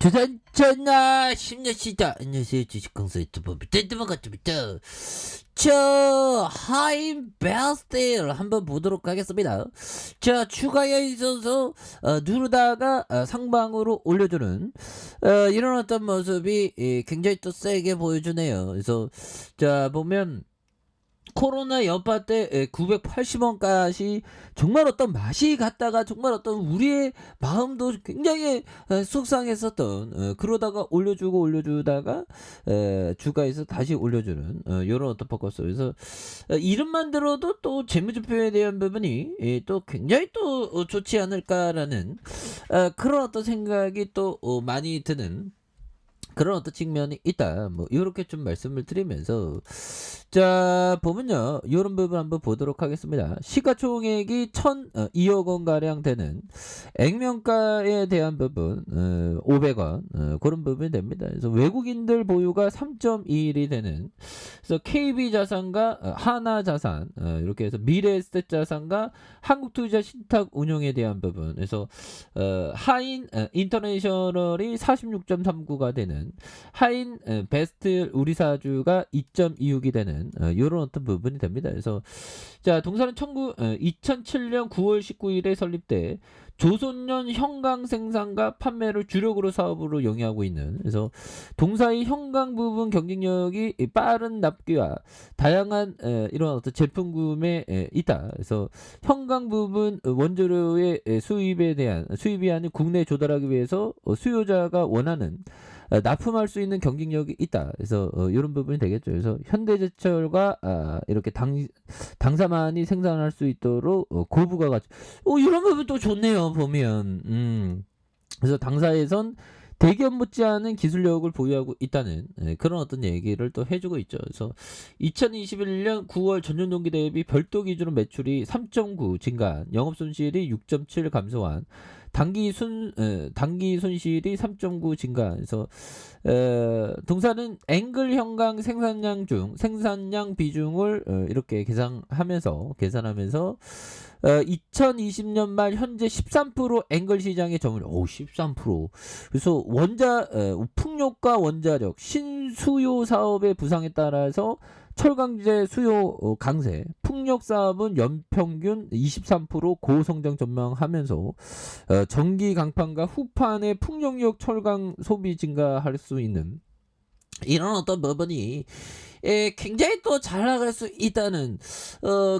두산전나 10년 시다. 안녕하세요. 주식강사 유튜버 밑에만 같습니다. 저 하임 베스트를 한번 보도록 하겠습니다. 자, 추가에 있어서 누르다가 상방으로 올려주는 이런 어떤 모습이 굉장히 또 세게 보여주네요. 그래서 자 보면 코로나 여파 때 980원까지 정말 어떤 맛이 갔다가 정말 어떤 우리의 마음도 굉장히 속상했었던 그러다가 올려주다가 주가에서 다시 올려주는 요런 어떤 포커스. 그래서 이름만 들어도 또 재무제표에 대한 부분이 또 굉장히 또 좋지 않을까라는 그런 어떤 생각이 또 많이 드는 그런 어떤 측면이 있다. 뭐 요렇게 좀 말씀을 드리면서 자 보면요, 요런 부분 한번 보도록 하겠습니다. 시가총액이 1,002억 원 가량 되는 액면가에 대한 부분 500원 그런 부분이 됩니다. 그래서 외국인들 보유가 3.21이 되는, 그래서 KB자산과 하나자산 이렇게 해서 미래에셋자산과 한국투자 신탁운용에 대한 부분, 그래서 하인 인터내셔널이 46.39가 되는, 하인 베스트 우리사주가 2.26이 되는 이런 어떤 부분이 됩니다. 그래서 자 동사는 2007년 9월 19일에 설립돼 조선년 형광 생산과 판매를 주력으로 사업으로 영위하고 있는, 그래서 동사의 형광 부분 경쟁력이 빠른 납기와 다양한 이런 어떤 제품 구매에 있다. 그래서 형광 부분 원재료의 수입이 아닌 국내에 조달하기 위해서 수요자가 원하는 납품할 수 있는 경쟁력이 있다. 그래서 이런 부분이 되겠죠. 그래서 현대제철과 이렇게 당사만이 생산할 수 있도록 고부가가치고 이런 부분 또 좋네요. 보면 그래서 당사에선 대기업 못지않은 기술력을 보유하고 있다는 그런 어떤 얘기를 또 해주고 있죠. 그래서 2021년 9월 전년동기 대비 별도 기준으로 매출이 3.9 증가한, 영업손실이 6.7 감소한, 단기 손실이 3.9 증가. 그래서 동사는 앵글 형광 생산량 비중을 이렇게 계산하면서 2020년 말 현재 13% 앵글 시장의 점유율, 13%. 그래서 풍력과 원자력 신수요 사업의 부상에 따라서 철강제 수요 강세, 풍력 사업은 연평균 23% 고성장 전망하면서 전기 강판과 후판의 풍력력 철강 소비 증가할 수 있는 이런 어떤 부분이 굉장히 또 잘 나갈 수 있다는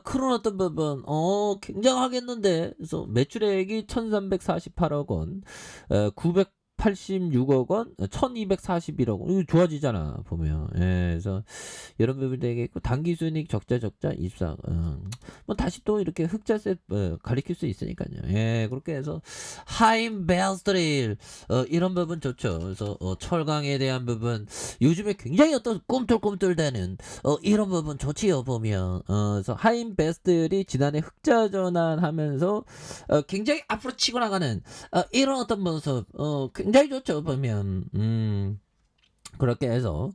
그런 어떤 부분 굉장하겠는데. 그래서 매출액이 1348억 원, 986억 원, 1241억 원. 이거 좋아지잖아 보면. 그래서 이런 부분이 되겠고, 단기순이익 적자 24. 뭐 다시 또 이렇게 흑자세 가리킬 수 있으니까요. 그렇게 해서 하임 베스트릴 이런 부분 좋죠. 그래서 철강에 대한 부분 요즘에 굉장히 어떤 꿈틀꿈틀대는 이런 부분 좋지요 보면. 그래서 하임 베스트리 지난해 흑자 전환하면서 굉장히 앞으로 치고 나가는 이런 어떤 모습 굉장히 좋죠 보면. 그렇게 해서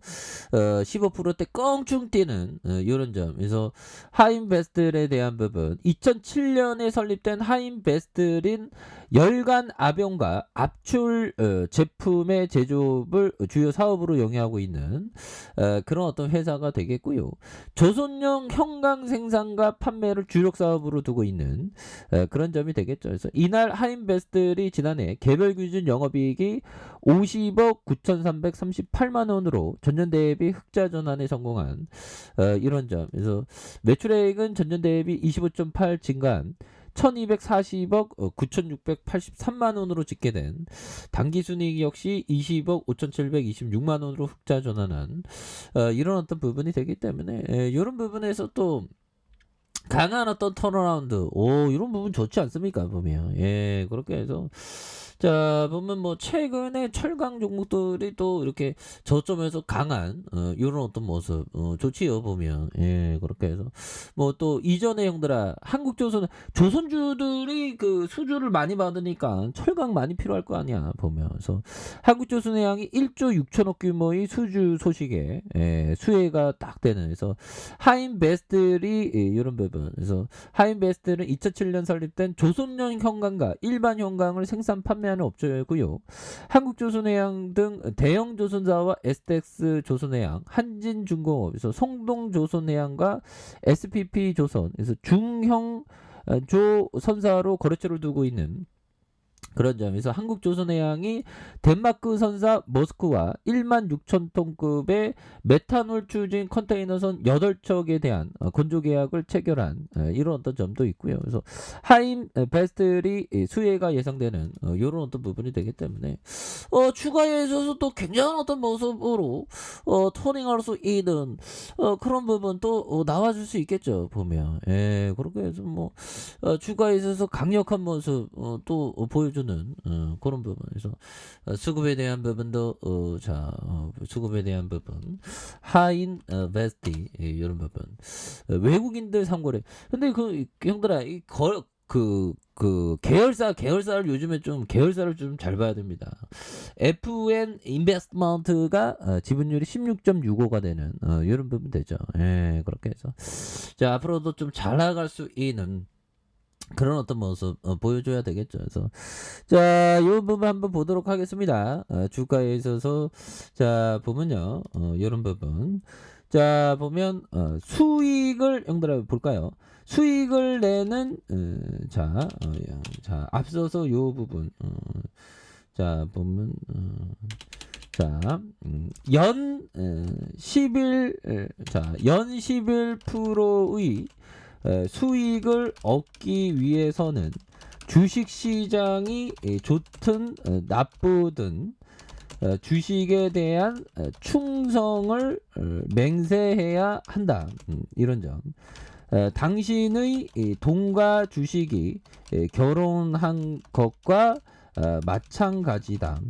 15%대 껑충 뛰는 이런 점. 그래서 하임베스트에 대한 부분, 2007년에 설립된 하임베스트린 열간 압연과 압출 제품의 제조업을 주요 사업으로 영위하고 있는 그런 어떤 회사가 되겠고요. 조선용 형광 생산과 판매를 주력 사업으로 두고 있는 그런 점이 되겠죠. 그래서 이날 하임베스트리 지난해 개별 기준 영업이익이 50억 9,338만 원으로 전년 대비 흑자 전환에 성공한 이런 점. 그래서 매출액은 전년 대비 25.8 증가한 1240억 9683만 원으로 집계된, 당기순이익 역시 20억 5726만 원으로 흑자 전환한 이런 어떤 부분이 되기 때문에 이런 부분에서 또 강한 어떤 턴어라운드, 이런 부분 좋지 않습니까 보면. 그렇게 해서 자 보면 뭐 최근에 철강 종목들이 또 이렇게 저점에서 강한 이런 어떤 모습 좋지요 보면. 그렇게 해서 뭐 또 이전에 형들아 조선주들이 그 수주를 많이 받으니까 철강 많이 필요할 거 아니야 보면. 그래서 한국조선해양이 1조 6천억 규모의 수주 소식에 수혜가 딱 되는, 그래서 하임베스트리 이런 부분 부분. 그래서 하인베스트는 2007년 설립된 조선령 형광과 일반 형광을 생산 판매하는 업체고요. 한국조선해양 등 대형 조선사와 STX 조선해양, 한진중공업에서 송동조선해양과 SPP조선, 그래서 중형 조선사로 거래처를 두고 있는 그런 점에서 한국조선해양이 덴마크 선사 머스크와 1만 6천 톤급의 메탄올 추진 컨테이너선 8척에 대한 건조 계약을 체결한 이런 어떤 점도 있고요. 그래서 하임 베스트리 수혜가 예상되는 이런 어떤 부분이 되기 때문에 추가에 있어서 또 굉장한 어떤 모습으로 토닝할 수 있는 그런 부분도 나와줄 수 있겠죠. 보면 그렇게 해서 뭐 추가에 있어서 강력한 모습 또 보여주는 그런 부분에서 수급에 대한 부분도 수급에 대한 부분 하인 베스티 이런 부분 외국인들 상거래. 근데 그 형들아 그 계열사를 요즘에 좀 계열사를 좀 잘 봐야 됩니다. FN 인베스트먼트가 지분율이 16.65가 되는 이런 부분 되죠. 그렇게 해서 자 앞으로도 좀 잘 나갈 수 있는 그런 어떤 모습 보여줘야 되겠죠. 그래서 자, 이 부분 한번 보도록 하겠습니다. 주가에 있어서 자 보면요, 이런 부분. 자 보면 수익을 형들아 볼까요? 수익을 내는 자 앞서서 요 부분 자 보면 연 11 연 11%의 수익을 얻기 위해서는 주식시장이 좋든 나쁘든 주식에 대한 충성을 맹세해야 한다. 이런 점. 당신의 돈과 주식이 결혼한 것과 마찬가지다.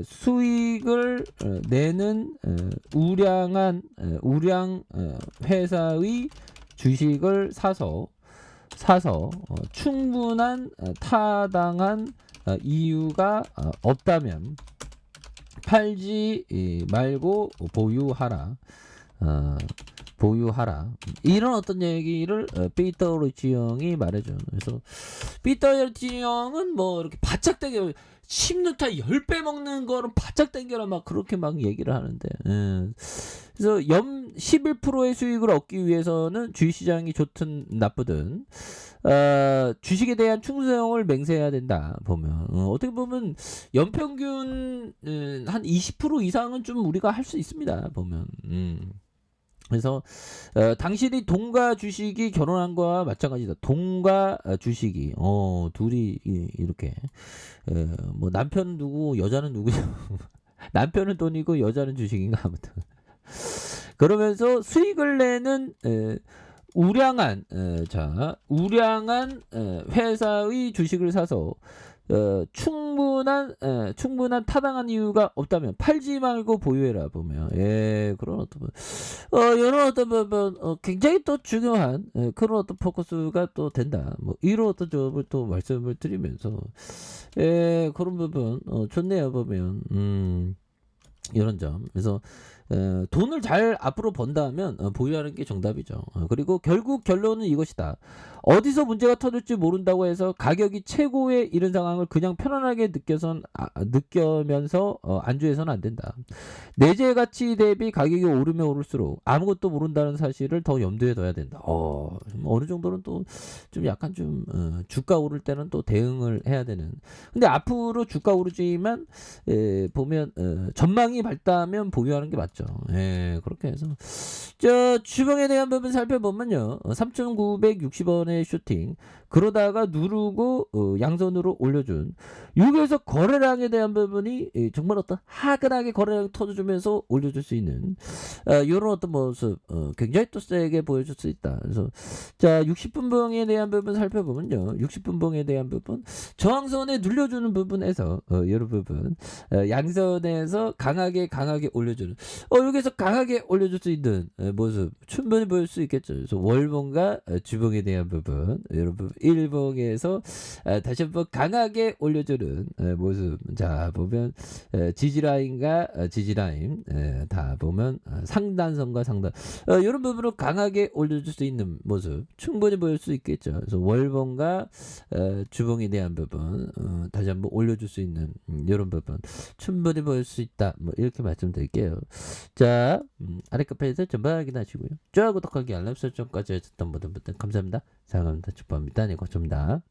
수익을 내는 우량 회사의 주식을 사서 충분한 타당한 이유가 없다면 팔지 말고 보유하라. 이런 어떤 얘기를 피터 리치 형이 말해줘. 그래서 피터 리치 형은 뭐 이렇게 바짝 당겨 심누타 10배 먹는 거는 바짝 당겨라 막 그렇게 막 얘기를 하는데 그래서 연 11%의 수익을 얻기 위해서는 주식시장이 좋든 나쁘든 주식에 대한 충성을 맹세해야 된다. 보면 어떻게 보면 연평균 한 20% 이상은 좀 우리가 할 수 있습니다. 보면 그래서 당신이 돈과 주식이 결혼한 거와 마찬가지다. 돈과 주식이 둘이 이렇게 뭐 남편은 누구 여자는 누구죠? 남편은 돈이고 여자는 주식인가 아무튼 그러면서 수익을 내는 우량한 회사의 주식을 사서 충분한 타당한 이유가 없다면 팔지 말고 보유해라. 보면 그런 어떤 이런 어떤 부분 굉장히 또 중요한 그런 어떤 포커스가 또 된다. 뭐 이런 어떤 점을 또 말씀을 드리면서 그런 부분 좋네요. 보면 이런 점. 그래서 돈을 잘 앞으로 번다면 보유하는 게 정답이죠. 그리고 결국 결론은 이것이다. 어디서 문제가 터질지 모른다고 해서 가격이 최고에 이른 상황을 그냥 편안하게 느껴면서 안주해서는 안 된다. 내재 가치 대비 가격이 오르면 오를수록 아무것도 모른다는 사실을 더 염두에 둬야 된다. 어느 정도는 또 좀 약간 좀 주가 오를 때는 또 대응을 해야 되는. 근데 앞으로 주가 오르지만 보면 전망이 밝다면 보유하는 게 맞죠. 그렇게 해서 주봉에 대한 부분 살펴보면요. 3,960원의 슈팅. 그러다가 누르고 양손으로 올려준 여기에서 거래량에 대한 부분이 정말 어떤 화끈하게 거래량 터져주면서 올려줄 수 있는 이런 어떤 모습 굉장히 또 세게 보여줄 수 있다. 그래서 자 60분봉에 대한 부분 살펴보면요. 60분봉에 대한 부분 저항선에 눌려주는 부분에서 이런 부분 양선에서 강하게 올려주는 여기서 강하게 올려줄 수 있는 모습 충분히 보일 수 있겠죠. 그래서 월봉과 주봉에 대한 부분 이런 부분 일봉에서 다시 한번 강하게 올려주는 모습. 자 보면 지지라인과 지지라인 다 보면 상단선과 상단 이런 부분을 강하게 올려줄 수 있는 모습 충분히 보일 수 있겠죠. 그래서 월봉과 주봉에 대한 부분 다시 한번 올려줄 수 있는 이런 부분 충분히 보일 수 있다. 뭐 이렇게 말씀드릴게요. 자 아래 카페에서 전부 확인하시고요. 좋아요 구독하기 알람 설정까지 해줬던 모든 분들 감사합니다. 사랑합니다. 축복합니다. 네 고맙습니다.